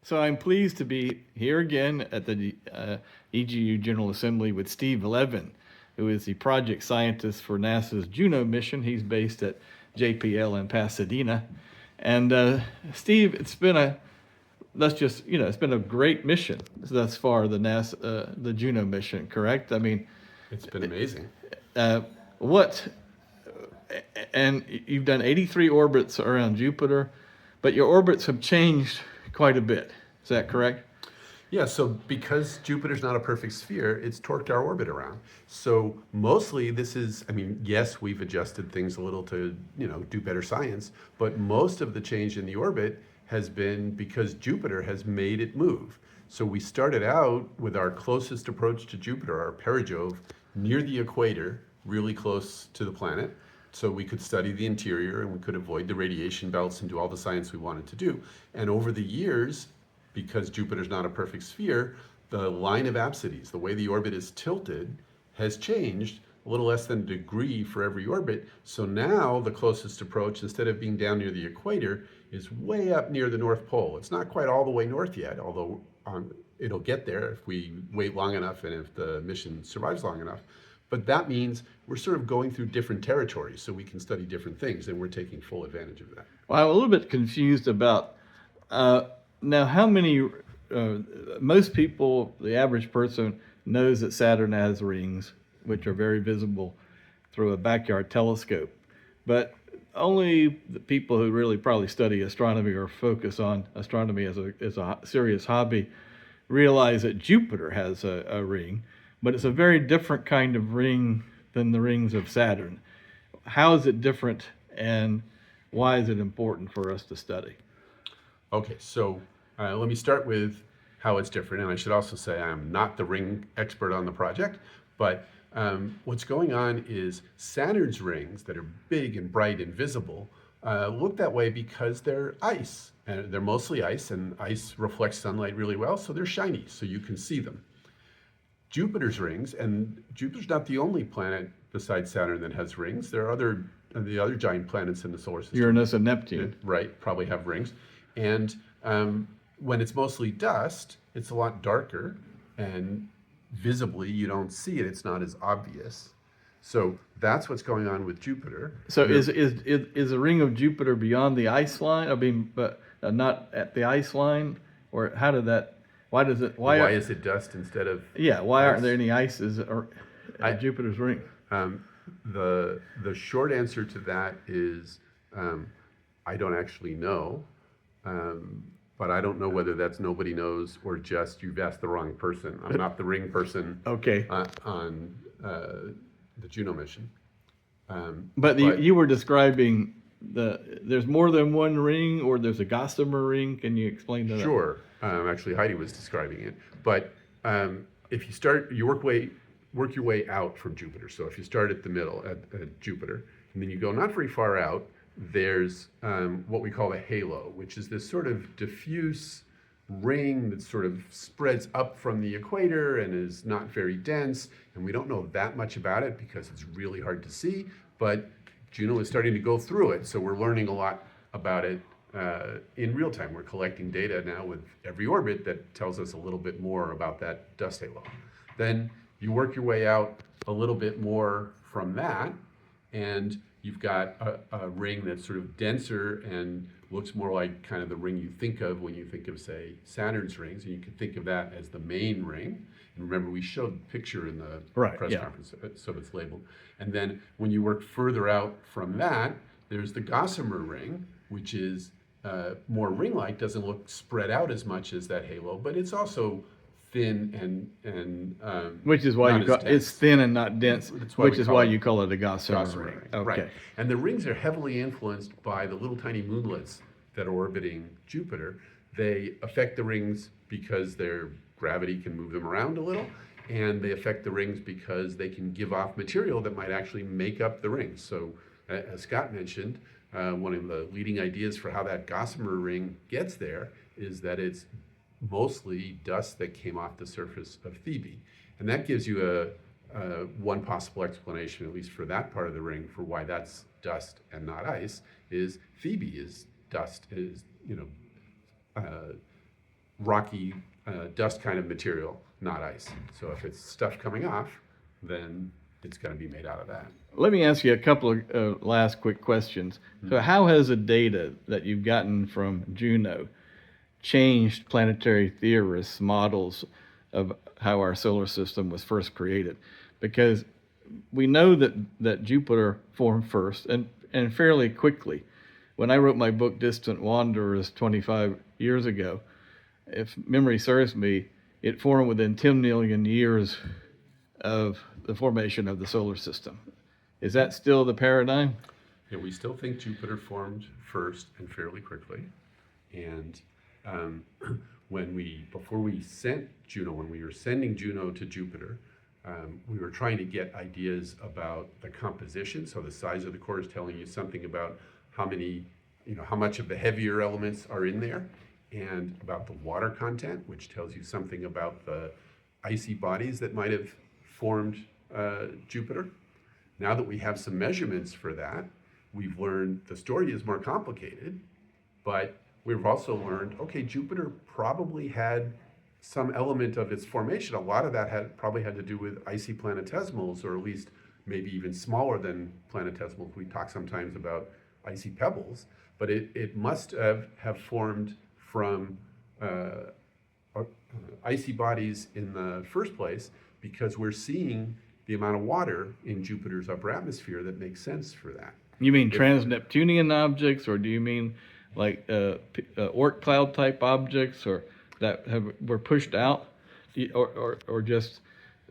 So I'm pleased to be here again at the EGU General Assembly with Steve Levin, who is the project scientist for NASA's Juno mission. He's based at JPL in Pasadena. And Steve, it's been a great mission thus far, the Juno mission, correct? I mean, It's been amazing. uh, what, and you've done 83 orbits around Jupiter, but your orbits have changed quite a bit. Is that correct? Yeah, so because Jupiter's not a perfect sphere, it's torqued our orbit around. So mostly this is, yes, we've adjusted things a little to, do better science, but most of the change in the orbit has been because Jupiter has made it move. So we started out with our closest approach to Jupiter, our perigove, near the equator, really close to the planet. So we could study the interior and we could avoid the radiation belts and do all the science we wanted to do. And over the years, because Jupiter's not a perfect sphere, the line of apsides, the way the orbit is tilted, has changed a little less than a degree for every orbit. So now the closest approach, instead of being down near the equator, is way up near the North Pole. It's not quite all the way north yet, although it'll get there if we wait long enough and if the mission survives long enough. But that means we're sort of going through different territories so we can study different things, and we're taking full advantage of that. Well, I'm a little bit confused about now how many, most people, the average person, knows that Saturn has rings, which are very visible through a backyard telescope. But only the people who really probably study astronomy or focus on astronomy as a serious hobby realize that Jupiter has a ring, but it's a very different kind of ring than the rings of Saturn. How is it different, and why is it important for us to study? Okay, so let me start with how it's different. And I should also say I'm not the ring expert on the project, but what's going on is Saturn's rings that are big and bright and visible look that way because they're ice. And they're mostly ice, and ice reflects sunlight really well, so they're shiny, so you can see them. Jupiter's rings, and Jupiter's not the only planet besides Saturn that has rings. There are the other giant planets in the solar system. Uranus and Neptune. Right, probably have rings. And when it's mostly dust, it's a lot darker, and visibly you don't see it. It's not as obvious. So that's what's going on with Jupiter. So is the ring of Jupiter beyond the ice line? I mean, but not at the ice line, or how did that? Why does it? Why is it dust instead of? Yeah. Why ice? aren't there any ices at Jupiter's ring? The short answer to that is I don't actually know, but I don't know whether that's nobody knows or just you've asked the wrong person. I'm not the ring person. Okay. On the Juno mission. But you were describing there's more than one ring, or there's a gossamer ring. Can you explain that? Sure. Actually, Heidi was describing it. But if you start, you work your way out from Jupiter. So if you start at the middle at Jupiter, and then you go not very far out, there's what we call a halo, which is this sort of diffuse ring that sort of spreads up from the equator and is not very dense. And we don't know that much about it because it's really hard to see. But Juno is starting to go through it, so we're learning a lot about it in real time. We're collecting data now with every orbit that tells us a little bit more about that dust halo. Then you work your way out a little bit more from that, and you've got a ring that's sort of denser and looks more like kind of the ring you think of when you think of, say, Saturn's rings, and you can think of that as the main ring. And remember, we showed the picture in the press conference, so it's labeled. And then when you work further out from that, there's the gossamer ring, which is more ring-like, doesn't look spread out as much as that halo, but it's also thin and which is why it's thin and not dense, which is why you call it a gossamer ring. Okay. Right. And the rings are heavily influenced by the little tiny moonlets that are orbiting Jupiter. They affect the rings because their gravity can move them around a little, and they affect the rings because they can give off material that might actually make up the rings. So as Scott mentioned, one of the leading ideas for how that gossamer ring gets there is that it's mostly dust that came off the surface of Thebe. And that gives you one possible explanation, at least for that part of the ring, for why that's dust and not ice, is Thebe is dust, is rocky dust kind of material, not ice. So if it's stuff coming off, then it's going to be made out of that. Let me ask you a couple of last quick questions. So, how has the data that you've gotten from Juno changed planetary theorists' models of how our solar system was first created? Because we know that Jupiter formed first and fairly quickly. When I wrote my book Distant Wanderers 25 years ago, if memory serves me, it formed within 10 million years of the formation of the solar system. Is that still the paradigm? Yeah, we still think Jupiter formed first and fairly quickly. And before we sent Juno, when we were sending Juno to Jupiter, we were trying to get ideas about the composition. So the size of the core is telling you something about how much of the heavier elements are in there, and about the water content, which tells you something about the icy bodies that might have formed Jupiter. Now that we have some measurements for that, we've learned the story is more complicated, but we've also learned, okay, Jupiter probably had some element of its formation. A lot of that probably had to do with icy planetesimals, or at least maybe even smaller than planetesimals. We talk sometimes about icy pebbles, but it must have formed from icy bodies in the first place, because we're seeing the amount of water in Jupiter's upper atmosphere that makes sense for that. You mean trans-Neptunian objects, or do you mean like Oort cloud type objects, or that were pushed out, or just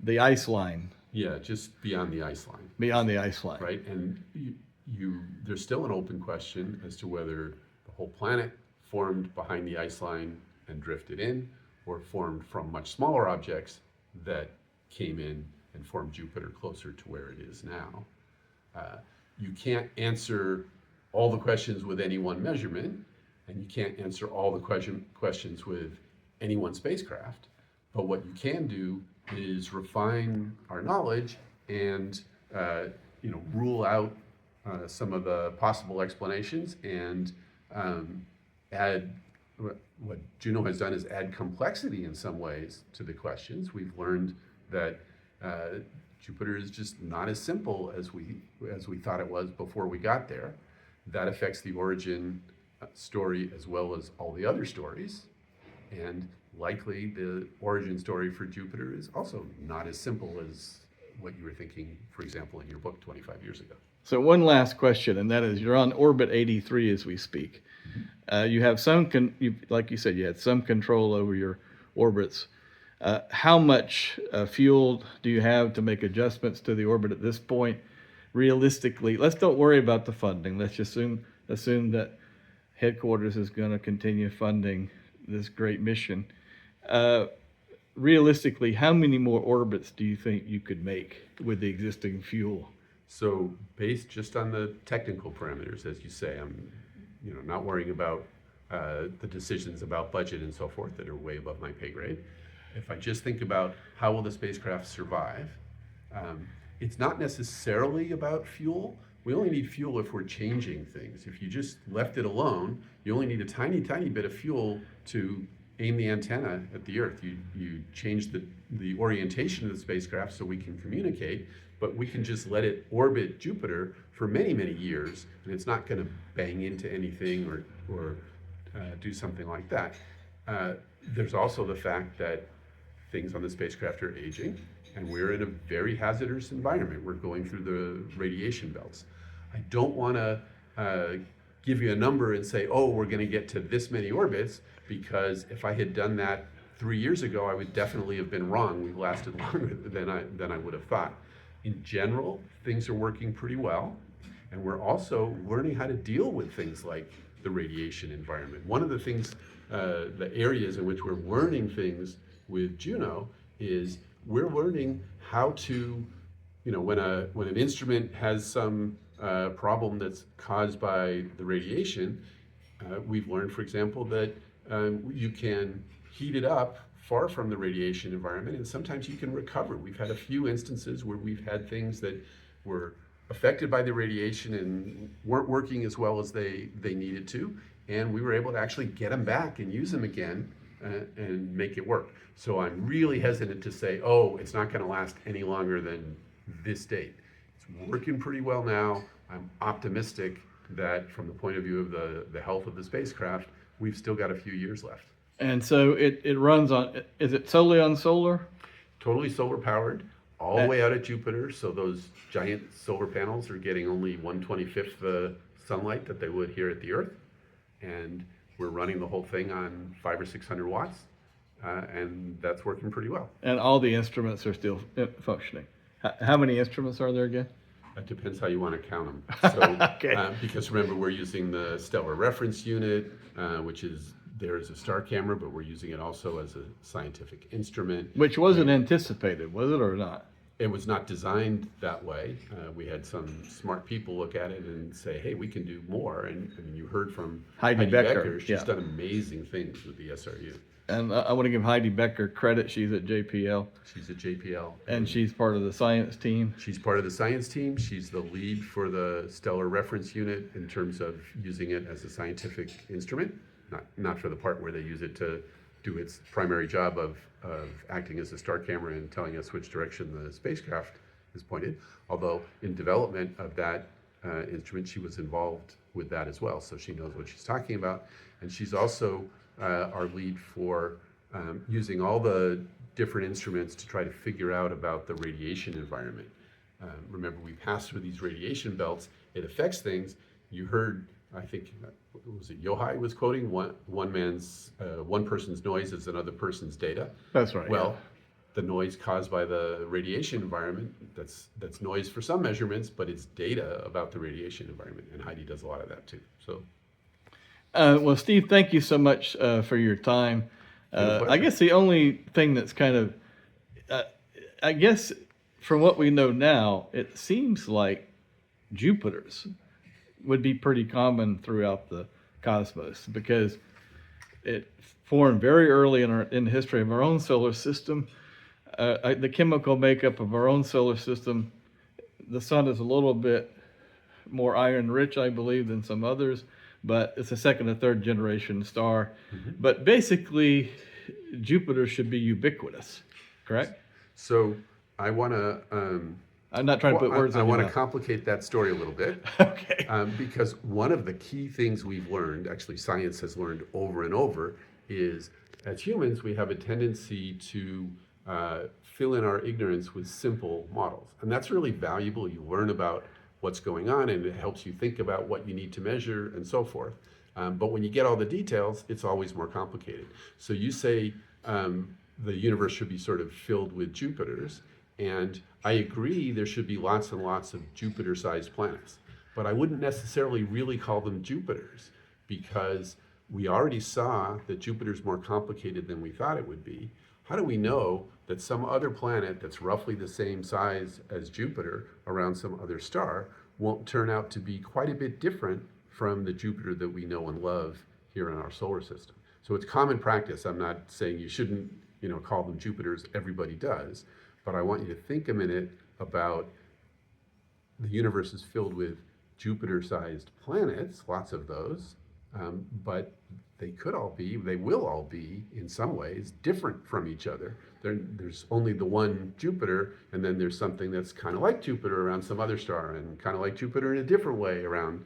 the ice line? Yeah, just beyond the ice line. Beyond the ice line. Right, and there's still an open question as to whether the whole planet formed behind the ice line and drifted in, or formed from much smaller objects that came in and formed Jupiter closer to where it is now. You can't answer all the questions with any one measurement, and you can't answer all the questions with any one spacecraft. But what you can do is refine our knowledge and rule out some of the possible explanations, and add what Juno has done is add complexity in some ways to the questions. We've learned that Jupiter is just not as simple as we thought it was before we got there. That affects the origin story as well as all the other stories, and likely the origin story for Jupiter is also not as simple as what you were thinking, for example, in your book 25 years ago. So one last question, and that is, you're on orbit 83 as we speak. You have like you said, you had some control over your orbits. How much fuel do you have to make adjustments to the orbit at this point? Realistically, let's don't worry about the funding. Let's just assume that headquarters is going to continue funding this great mission. Realistically, how many more orbits do you think you could make with the existing fuel? So based just on the technical parameters, as you say, I'm not worrying about the decisions about budget and so forth that are way above my pay grade. If I just think about how will the spacecraft survive, it's not necessarily about fuel. We only need fuel if we're changing things. If you just left it alone, you only need a tiny, tiny bit of fuel to aim the antenna at the Earth. You change the orientation of the spacecraft so we can communicate, but we can just let it orbit Jupiter for many, many years, and it's not going to bang into anything or do something like that. There's also the fact that things on the spacecraft are aging, and we're in a very hazardous environment. We're going through the radiation belts. I don't want to give you a number and say, oh, we're going to get to this many orbits, because if I had done that 3 years ago, I would definitely have been wrong. We've lasted longer than I would have thought. In general, things are working pretty well, and we're also learning how to deal with things like the radiation environment. One of the things, the areas in which we're learning things with Juno is we're learning how to, when an instrument has some problem that's caused by the radiation, we've learned, for example, that you can heat it up far from the radiation environment, and sometimes you can recover. We've had a few instances where we've had things that were affected by the radiation and weren't working as well as they needed to, and we were able to actually get them back and use them again and make it work. So I'm really hesitant to say, oh, it's not going to last any longer than this date. It's working pretty well now. I'm optimistic that from the point of view of the health of the spacecraft, we've still got a few years left. And so it runs on, is it solely on solar? Totally solar powered, all the way out at Jupiter. So those giant solar panels are getting only 1/25th the sunlight that they would here at the Earth. And we're running the whole thing on 500 or 600 watts. And that's working pretty well. And all the instruments are still functioning. How many instruments are there again? It depends how you want to count them. So, Okay. Because remember, we're using the Stellar Reference Unit, which is there as a star camera, but we're using it also as a scientific instrument. Which wasn't anticipated, was it, or not? It was not designed that way. We had some smart people look at it and say, hey, we can do more. And you heard from Heidi Becker. She's done amazing things with the SRU. And I want to give Heidi Becker credit. She's at JPL. She's at JPL. And she's part of the science team. She's part of the science team. She's the lead for the Stellar Reference Unit in terms of using it as a scientific instrument, not for the part where they use it to do its primary job of acting as a star camera and telling us which direction the spacecraft is pointed. Although in development of that instrument, she was involved with that as well. So she knows what she's talking about. And she's also our lead for using all the different instruments to try to figure out about the radiation environment. Remember, we pass through these radiation belts. It affects things. You heard, I think, was it Yohai was quoting one person's noise is another person's data. That's right. Well, the noise caused by the radiation environment, that's noise for some measurements, but it's data about the radiation environment, and Heidi does a lot of that too. So. Well, Steve, thank you so much for your time. I guess the only thing that's kind of, I guess from what we know now, it seems like Jupiters would be pretty common throughout the cosmos because it formed very early in the history of our own solar system. The chemical makeup of our own solar system, the sun is a little bit more iron rich, I believe, than some others. But it's a second or third generation star. Mm-hmm. But basically, Jupiter should be ubiquitous, correct? So I want to... I'm not trying to put words on your mouth. I want to complicate that story a little bit. Okay. Because one of the key things we've learned, actually science has learned over and over, is as humans, we have a tendency to fill in our ignorance with simple models. And that's really valuable. You learn about what's going on, and it helps you think about what you need to measure and so forth. But when you get all the details, it's always more complicated. So you say the universe should be sort of filled with Jupiters, and I agree there should be lots and lots of Jupiter-sized planets. But I wouldn't necessarily really call them Jupiters, because we already saw that Jupiter's more complicated than we thought it would be. How do we know that some other planet that's roughly the same size as Jupiter around some other star won't turn out to be quite a bit different from the Jupiter that we know and love here in our solar system? So it's common practice. I'm not saying you shouldn't, call them Jupiters. Everybody does. But I want you to think a minute about the universe is filled with Jupiter-sized planets, lots of those, but they will all be, in some ways, different from each other. There's only the one Jupiter, and then there's something that's kind of like Jupiter around some other star, and kind of like Jupiter in a different way around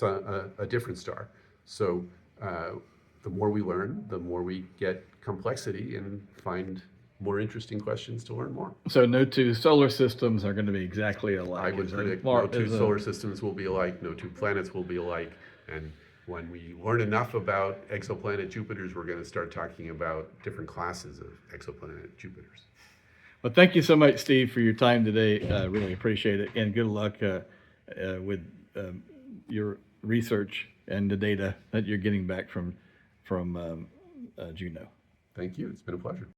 a different star. So the more we learn, the more we get complexity and find more interesting questions to learn more. So no two solar systems are going to be exactly alike. I would predict no two solar systems will be alike, no two planets will be alike, and when we learn enough about exoplanet Jupiters, we're going to start talking about different classes of exoplanet Jupiters. Well, thank you so much, Steve, for your time today. I really appreciate it, and good luck with your research and the data that you're getting back from Juno. Thank you. It's been a pleasure.